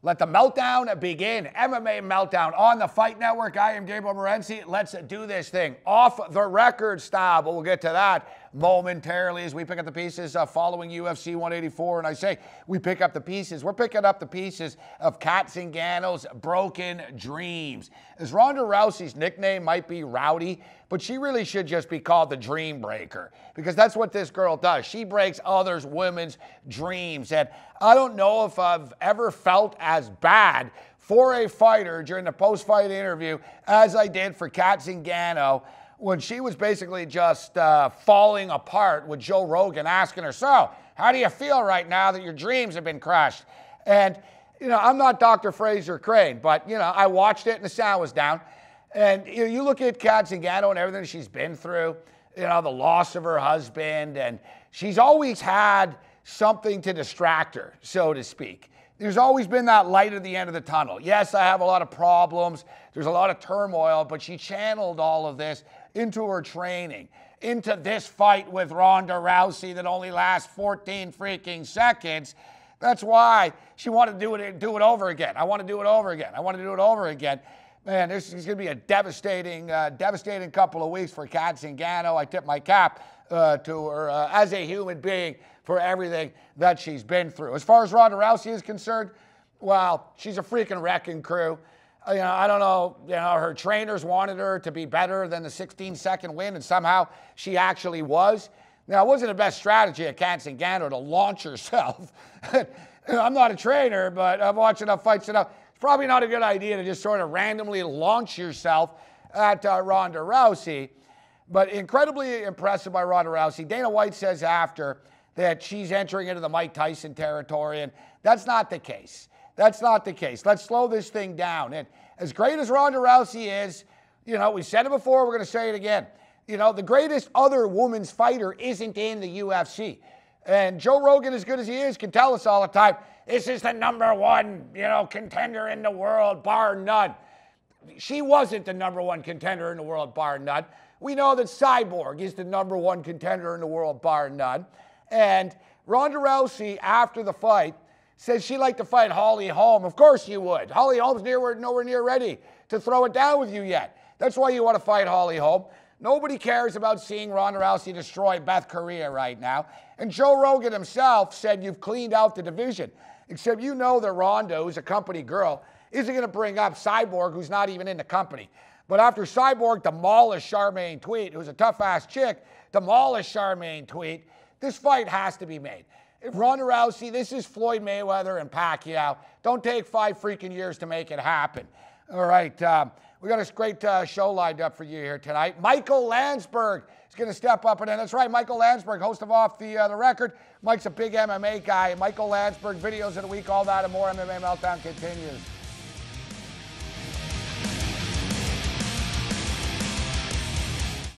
Let the meltdown begin. MMA Meltdown on the Fight Network. I am Gabriel Morency. Let's do this thing off the record style, but we'll get to that momentarily as we pick up the pieces following UFC 184. And I say we pick up the pieces. We're picking up the pieces of Kat Zingano's broken dreams. As Ronda Rousey's nickname might be Rowdy, but she really should just be called the Dream Breaker, because that's what this girl does. She breaks others women's dreams. And I don't know if I've ever felt as bad for a fighter during the post-fight interview as I did for Kat Zingano when she was basically just falling apart with Joe Rogan asking her, so how do you feel right now that your dreams have been crushed? And, you know, I'm not Dr. Fraser Crane, but, you know, I watched it and the sound was down. And you look at Kat Zingano and everything she's been through, you know, the loss of her husband, and she's always had something to distract her, so to speak. There's always been that light at the end of the tunnel. Yes, I have a lot of problems. There's a lot of turmoil, but she channeled all of this into her training, into this fight with Ronda Rousey that only lasts 14 freaking seconds. That's why she wanted to do it over again. I want to do it over again. I want to do it over again. Man, this is going to be a devastating couple of weeks for Kat Zingano. I tip my cap to her as a human being for everything that she's been through. As far as Ronda Rousey is concerned, well, she's a freaking wrecking crew. You know, I don't know, you know, her trainers wanted her to be better than the 16-second win, and somehow she actually was. Now, it wasn't the best strategy at Kat Zingano to launch herself. I'm not a trainer, but I've watched enough fights to know it's probably not a good idea to just sort of randomly launch yourself at Ronda Rousey. But incredibly impressive by Ronda Rousey. Dana White says after that she's entering into the Mike Tyson territory, and that's not the case. That's not the case. Let's slow this thing down. And as great as Ronda Rousey is, you know, we said it before, we're going to say it again. You know, the greatest other women's fighter isn't in the UFC. And Joe Rogan, as good as he is, can tell us all the time, this is the number one, you know, contender in the world, bar none. She wasn't the number one contender in the world, bar none. We know that Cyborg is the number one contender in the world, bar none. And Ronda Rousey, after the fight, says she'd like to fight Holly Holm. Of course you would. Holly Holm's nowhere near ready to throw it down with you yet. That's why you want to fight Holly Holm. Nobody cares about seeing Ronda Rousey destroy Beth Correa right now. And Joe Rogan himself said you've cleaned out the division. Except you know that Ronda, who's a company girl, isn't going to bring up Cyborg, who's not even in the company. But after Cyborg demolished Charmaine Tweet, who's a tough-ass chick, demolished Charmaine Tweet, this fight has to be made. If Ronda Rousey, this is Floyd Mayweather and Pacquiao. Don't take 5 freaking years to make it happen. All right, we got a great show lined up for you here tonight. Michael Landsberg is going to step up, and that's right, Michael Landsberg, host of Off the Record. Mike's a big MMA guy. Michael Landsberg, videos of the week, all that and more. MMA Meltdown continues.